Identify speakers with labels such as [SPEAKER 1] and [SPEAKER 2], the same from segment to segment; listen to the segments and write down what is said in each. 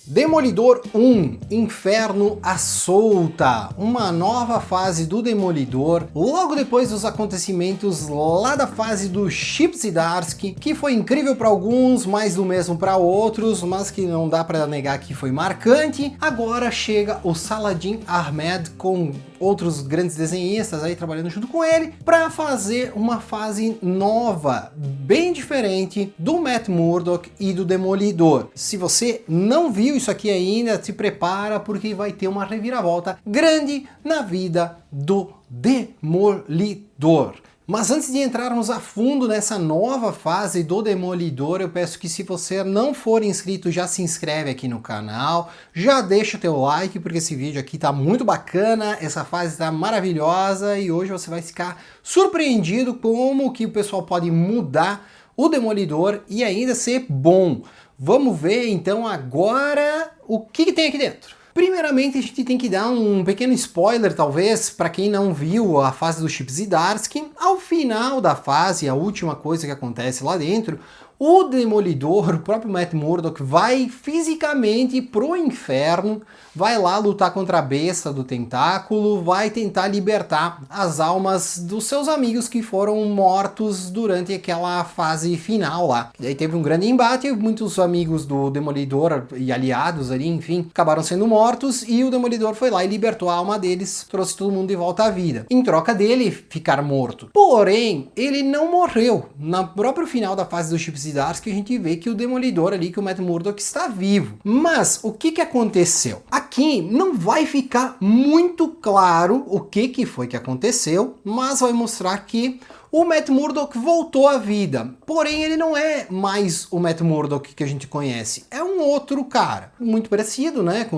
[SPEAKER 1] Demolidor 1, Inferno à Solta, uma nova fase do Demolidor, logo depois dos acontecimentos lá da fase do Chip Zdarsky, que foi incrível para alguns, mais do mesmo para outros, mas que não dá para negar que foi marcante. Agora chega o Saladin Ahmed com outros grandes desenhistas aí trabalhando junto com ele, para fazer uma fase nova, bem diferente do Matt Murdock e do Demolidor. Se você não viu isso aqui ainda, se prepara porque vai ter uma reviravolta grande na vida do Demolidor. Mas antes de entrarmos a fundo nessa nova fase do Demolidor, eu peço que se você não for inscrito, já se inscreve aqui no canal, já deixa o teu like, porque esse vídeo aqui tá muito bacana, essa fase tá maravilhosa e hoje você vai ficar surpreendido como que o pessoal pode mudar o Demolidor e ainda ser bom. Vamos ver então agora o que tem aqui dentro. Primeiramente a gente tem que dar um pequeno spoiler talvez para quem não viu a fase do Chip Zdarsky. Ao final da fase, a última coisa que acontece lá dentro, o Demolidor, o próprio Matt Murdock, vai fisicamente pro inferno, vai lá lutar contra a besta do tentáculo, vai tentar libertar as almas dos seus amigos que foram mortos durante aquela fase final lá. E aí teve um grande embate, muitos amigos do Demolidor e aliados ali, enfim, acabaram sendo mortos e o Demolidor foi lá e libertou a alma deles, trouxe todo mundo de volta à vida, em troca dele ficar morto. Porém, ele não morreu. No próprio final da fase do Chip Zdarsky, a gente vê que o Demolidor ali, que o Matt Murdock está vivo. Mas o que aconteceu? Aqui não vai ficar muito claro o que foi que aconteceu, mas vai mostrar que o Matt Murdock voltou à vida, porém ele não é mais o Matt Murdock que a gente conhece, é um outro cara, muito parecido, né,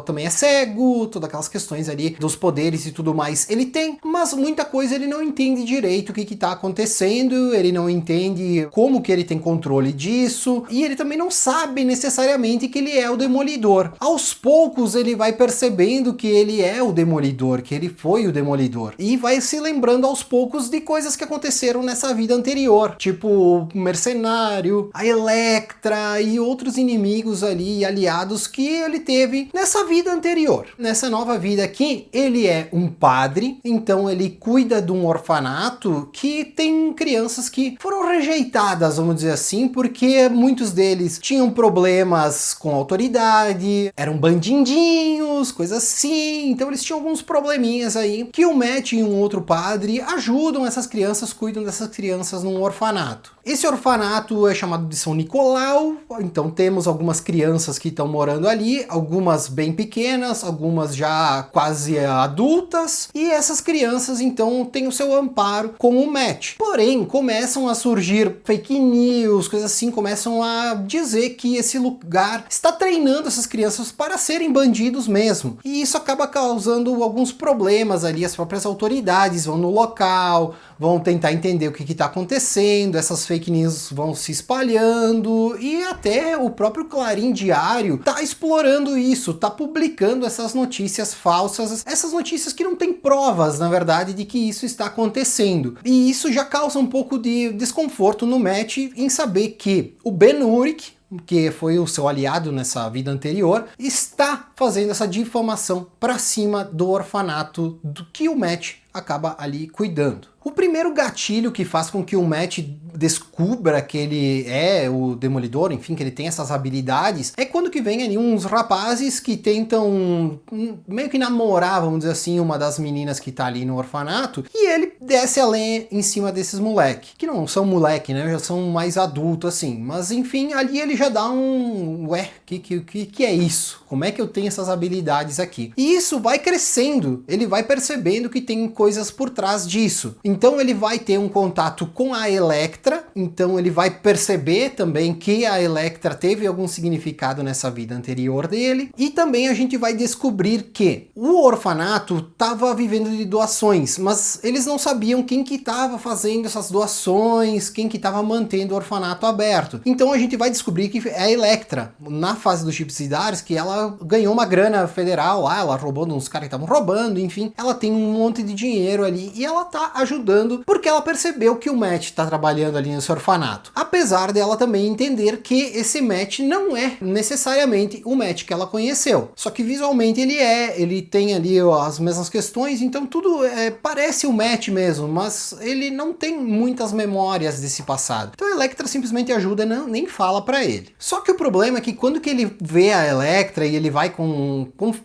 [SPEAKER 1] também é cego, todas aquelas questões ali dos poderes e tudo mais ele tem, mas muita coisa ele não entende direito o que tá acontecendo, ele não entende como que ele tem controle disso, e ele também não sabe necessariamente que ele é o Demolidor. Aos poucos ele vai percebendo que ele é o Demolidor, que ele foi o Demolidor, e vai se lembrando aos poucos de coisas que aconteceram nessa vida anterior, tipo o Mercenário, a Elektra e outros inimigos ali, aliados que ele teve nessa vida anterior. Nessa nova vida aqui, ele é um padre, então ele cuida de um orfanato que tem crianças que foram rejeitadas, vamos dizer assim, porque muitos deles tinham problemas com a autoridade, eram bandidinhos, coisas assim, então eles tinham alguns probleminhas aí, que o Matt e um outro padre ajudam essas crianças, cuidam dessas crianças num orfanato. Esse orfanato é chamado de São Nicolau, então temos algumas crianças que estão morando ali, algumas bem pequenas, algumas já quase adultas, e essas crianças então têm o seu amparo com o Matt. Porém, começam a surgir fake news, coisas assim, começam a dizer que esse lugar está treinando essas crianças para serem bandidos mesmo, e isso acaba causando alguns problemas ali, as próprias autoridades vão no local, vão tentar entender o que está acontecendo, essas fake news vão se espalhando e até o próprio Clarim Diário tá explorando isso, tá publicando essas notícias falsas, essas notícias que não tem provas, na verdade, de que isso está acontecendo. E isso já causa um pouco de desconforto no Matt em saber que o Ben Urich, que foi o seu aliado nessa vida anterior, está fazendo essa difamação para cima do orfanato do que o Matt acaba ali cuidando. O primeiro gatilho que faz com que o Matt descubra que ele é o Demolidor, enfim, que ele tem essas habilidades, é quando que vem ali uns rapazes que tentam meio que namorar, vamos dizer assim, uma das meninas que tá ali no orfanato, e ele desce a lenha em cima desses moleque, que não são moleque, né, já são mais adultos assim, mas enfim, ali ele já dá ué, que é isso? Como é que eu tenho essas habilidades aqui? E isso vai crescendo, ele vai percebendo que tem coisas por trás disso. Então ele vai ter um contato com a Elektra, então ele vai perceber também que a Elektra teve algum significado nessa vida anterior dele, e também a gente vai descobrir que o orfanato estava vivendo de doações, mas eles não sabiam quem que estava fazendo essas doações, quem que estava mantendo o orfanato aberto. Então a gente vai descobrir que é a Elektra, na fase do Chip Zdarsky, que ela ganhou uma grana federal lá, ela roubou uns caras que estavam roubando, enfim, ela tem um monte de dinheiro dinheiro ali e ela tá ajudando porque ela percebeu que o Matt tá trabalhando ali nesse orfanato. Apesar dela também entender que esse Matt não é necessariamente o Matt que ela conheceu. Só que visualmente ele tem ali as mesmas questões, então tudo parece o Matt mesmo, mas ele não tem muitas memórias desse passado. Então a Elektra simplesmente ajuda, nem fala pra ele. Só que o problema é que quando que ele vê a Elektra e ele vai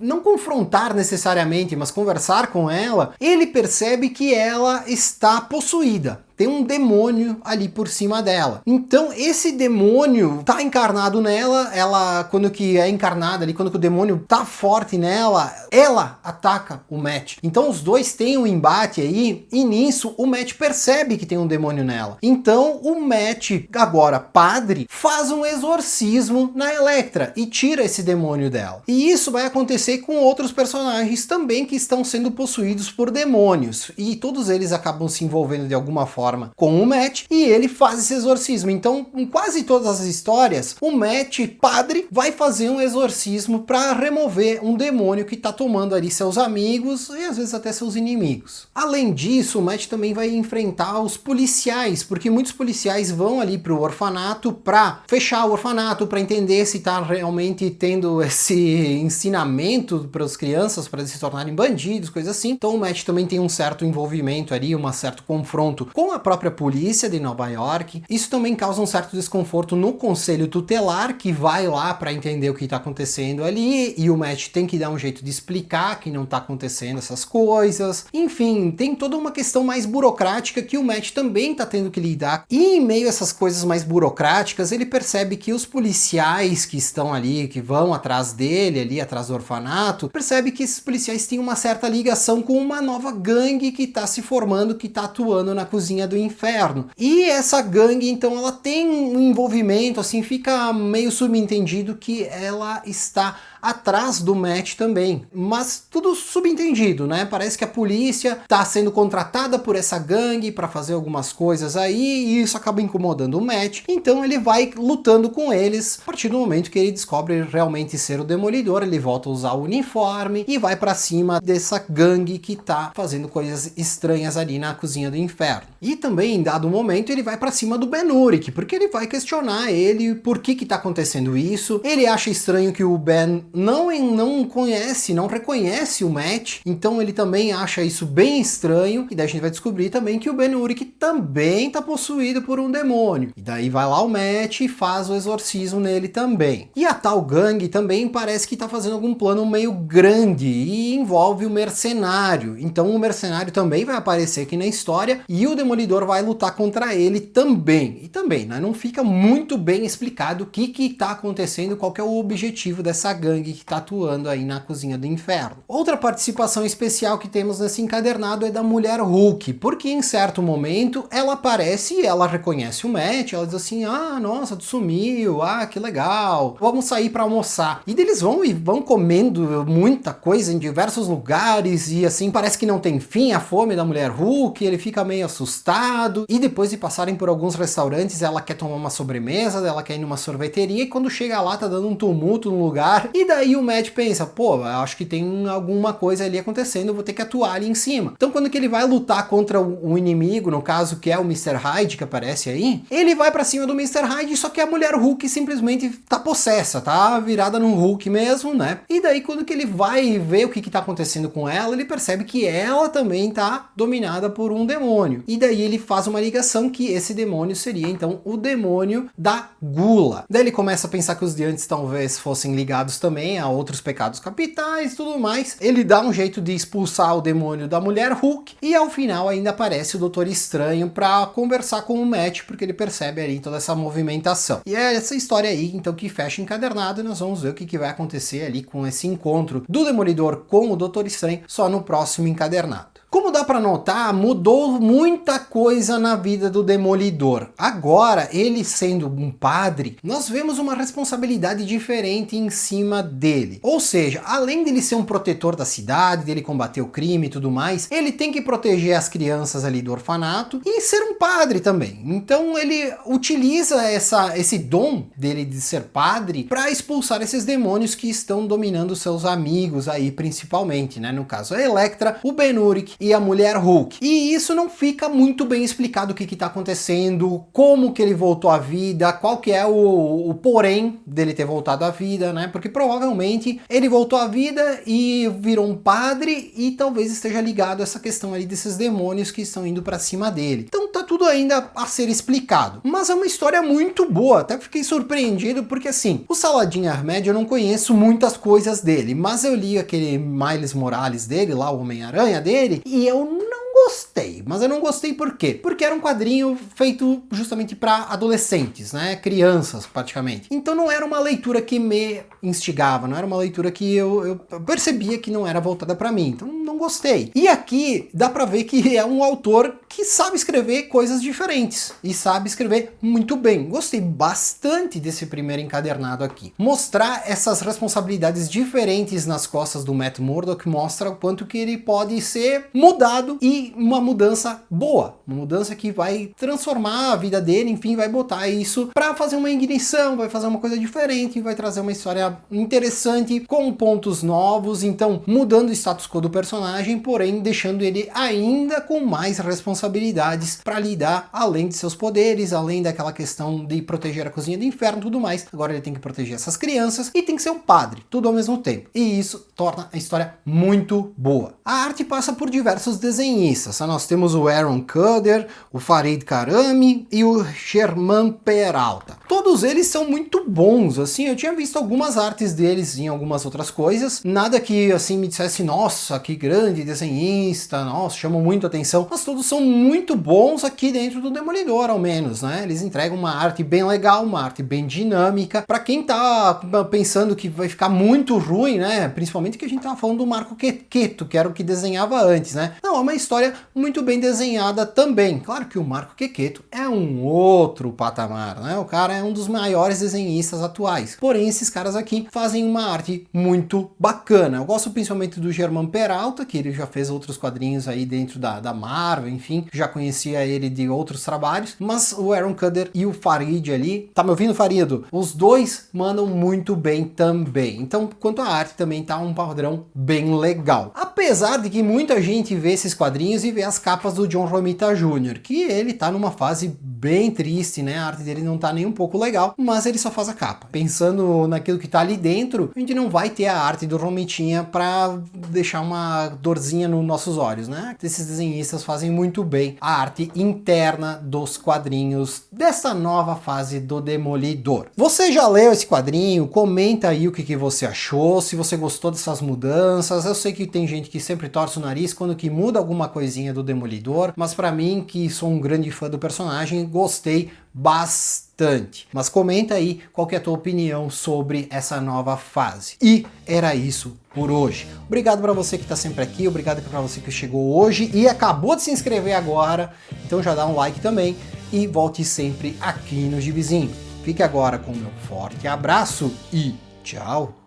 [SPEAKER 1] não confrontar necessariamente, mas conversar com ela, ele percebe que ela está possuída. Tem um demônio ali por cima dela. Então esse demônio tá encarnado nela, ela quando que é encarnada ali, quando que o demônio tá forte nela, ela ataca o Matt. Então os dois têm um embate aí e nisso o Matt percebe que tem um demônio nela. Então o Matt, agora padre, faz um exorcismo na Elektra e tira esse demônio dela. E isso vai acontecer com outros personagens também que estão sendo possuídos por demônios. E todos eles acabam se envolvendo de alguma forma com o Matt e ele faz esse exorcismo. Então, em quase todas as histórias, o Matt, padre, vai fazer um exorcismo para remover um demônio que tá tomando ali seus amigos e às vezes até seus inimigos. Além disso, o Matt também vai enfrentar os policiais, porque muitos policiais vão ali pro orfanato para fechar o orfanato, para entender se tá realmente tendo esse ensinamento para as crianças, para eles se tornarem bandidos, coisas assim. Então o Matt também tem um certo envolvimento ali, um certo confronto com a própria polícia de Nova York. Isso também causa um certo desconforto no conselho tutelar, que vai lá para entender o que está acontecendo ali, e o Matt tem que dar um jeito de explicar que não está acontecendo essas coisas. Enfim, tem toda uma questão mais burocrática que o Matt também está tendo que lidar. E em meio a essas coisas mais burocráticas, ele percebe que os policiais que estão ali, que vão atrás dele, ali atrás do orfanato, percebe que esses policiais têm uma certa ligação com uma nova gangue que está se formando, que está atuando na cozinha do inferno. E essa gangue, então, ela tem um envolvimento, assim, fica meio subentendido que ela está atrás do Matt também, mas tudo subentendido, né? Parece que a polícia tá sendo contratada por essa gangue para fazer algumas coisas aí e isso acaba incomodando o Matt, então ele vai lutando com eles. A partir do momento que ele descobre realmente ser o Demolidor, ele volta a usar o uniforme e vai para cima dessa gangue que tá fazendo coisas estranhas ali na cozinha do inferno. E também, em dado momento, ele vai para cima do Ben Urich, porque ele vai questionar ele por que tá acontecendo isso. Ele acha estranho que o Ben não conhece, não reconhece o Matt, então ele também acha isso bem estranho, e daí a gente vai descobrir também que o Ben Urich também tá possuído por um demônio. E daí vai lá o Matt e faz o exorcismo nele também. E a tal gangue também parece que tá fazendo algum plano meio grande e envolve o mercenário. Então o mercenário também vai aparecer aqui na história e o Demolidor vai lutar contra ele também. E também, né, não fica muito bem explicado o que tá acontecendo, qual que é o objetivo dessa gangue que tá atuando aí na cozinha do inferno. Outra participação especial que temos nesse encadernado é da Mulher Hulk, porque em certo momento ela aparece e ela reconhece o Matt, ela diz assim, ah, nossa, tu sumiu, ah, que legal, vamos sair para almoçar. E eles vão comendo muita coisa em diversos lugares e assim, parece que não tem fim a fome da Mulher Hulk, ele fica meio assustado e depois de passarem por alguns restaurantes, ela quer tomar uma sobremesa, ela quer ir numa sorveteria e quando chega lá tá dando um tumulto no lugar e daí o Matt pensa, pô, acho que tem alguma coisa ali acontecendo, eu vou ter que atuar ali em cima. Então quando que ele vai lutar contra um inimigo, no caso que é o Mr. Hyde que aparece aí, ele vai pra cima do Mr. Hyde, só que a Mulher Hulk simplesmente tá possessa, tá virada no Hulk mesmo, né? E daí quando que ele vai ver o que tá acontecendo com ela, ele percebe que ela também tá dominada por um demônio. E daí ele faz uma ligação que esse demônio seria então o demônio da gula. Daí ele começa a pensar que os de antes talvez fossem ligados também a outros pecados capitais e tudo mais. Ele dá um jeito de expulsar o demônio da Mulher Hulk e ao final ainda aparece o Doutor Estranho para conversar com o Matt, porque ele percebe ali toda essa movimentação. E é essa história aí então que fecha encadernado e nós vamos ver o que vai acontecer ali com esse encontro do Demolidor com o Doutor Estranho só no próximo encadernado. Como dá para notar, mudou muita coisa na vida do Demolidor. Agora, ele sendo um padre, nós vemos uma responsabilidade diferente em cima dele. Ou seja, além dele ser um protetor da cidade, dele combater o crime e tudo mais, ele tem que proteger as crianças ali do orfanato e ser um padre também. Então ele utiliza esse dom dele de ser padre para expulsar esses demônios que estão dominando seus amigos aí, principalmente, né? No caso, a Elektra, o Ben Urich e a Mulher Hulk. E isso não fica muito bem explicado o que tá acontecendo, como que ele voltou à vida, qual que é o porém dele ter voltado à vida, né? Porque provavelmente ele voltou à vida e virou um padre e talvez esteja ligado a essa questão ali desses demônios que estão indo pra cima dele. Então tá tudo ainda a ser explicado. Mas é uma história muito boa, até fiquei surpreendido porque assim, o Saladin Ahmed eu não conheço muitas coisas dele, mas eu li aquele Miles Morales dele, lá o Homem-Aranha dele, e eu não gostei. Mas eu não gostei por quê? Porque era um quadrinho feito justamente para adolescentes, né? Crianças, praticamente. Então não era uma leitura que me instigava, não era uma leitura que eu percebia que não era voltada para mim. Então não gostei. E aqui dá para ver que é um autor que sabe escrever coisas diferentes e sabe escrever muito bem. Gostei bastante desse primeiro encadernado aqui. Mostrar essas responsabilidades diferentes nas costas do Matt Murdock mostra o quanto que ele pode ser mudado e uma mudança boa, uma mudança que vai transformar a vida dele, enfim, vai botar isso para fazer uma ignição, vai fazer uma coisa diferente, vai trazer uma história interessante com pontos novos, então mudando o status quo do personagem, porém deixando ele ainda com mais responsabilidades para lidar, além de seus poderes, além daquela questão de proteger a cozinha do inferno e tudo mais. Agora ele tem que proteger essas crianças e tem que ser um padre, tudo ao mesmo tempo. E isso torna a história muito boa. A arte passa por diversos desenhistas. Nós temos o Aaron Kuder, o Farid Karami e o Sherman Peralta. Todos eles são muito bons, assim, eu tinha visto algumas artes deles em algumas outras coisas, nada que assim me dissesse, nossa, que grande desenhista, nossa, chamam muito atenção, mas todos são muito bons aqui dentro do Demolidor, ao menos, né? Eles entregam uma arte bem legal, uma arte bem dinâmica, pra quem tá pensando que vai ficar muito ruim, né? Principalmente que a gente tava falando do Marco Quequeto, que era o que desenhava antes, né? Não, é uma história muito bem desenhada também. Claro que o Marco Quequeto é um outro patamar, né? O cara é um dos maiores desenhistas atuais. Porém, esses caras aqui fazem uma arte muito bacana. Eu gosto principalmente do Germán Peralta, que ele já fez outros quadrinhos aí dentro da Marvel, enfim, já conhecia ele de outros trabalhos, mas o Aaron Kuder e o Farid ali, tá me ouvindo, Farido? Os dois mandam muito bem também. Então, quanto à arte, também tá um padrão bem legal. Apesar de que muita gente vê esses quadrinhos e vê as capas do John Romita Jr., que ele tá numa fase bem triste, né? A arte dele não tá nem um pouco legal, mas ele só faz a capa. Pensando naquilo que tá ali dentro, a gente não vai ter a arte do Romitinha pra deixar uma dorzinha nos nossos olhos, né? Esses desenhistas fazem muito bem a arte interna dos quadrinhos dessa nova fase do Demolidor. Você já leu esse quadrinho? Comenta aí o que você achou, se você gostou dessas mudanças. Eu sei que tem gente que sempre torce o nariz quando que muda alguma coisinha do Demolidor, mas pra mim, que sou um grande fã do personagem, gostei bastante. Mas comenta aí qual que é a tua opinião sobre essa nova fase. E era isso por hoje. Obrigado para você que está sempre aqui, obrigado para você que chegou hoje e acabou de se inscrever agora, então já dá um like também e volte sempre aqui no Gibizinho. Fique agora com o meu forte abraço e tchau!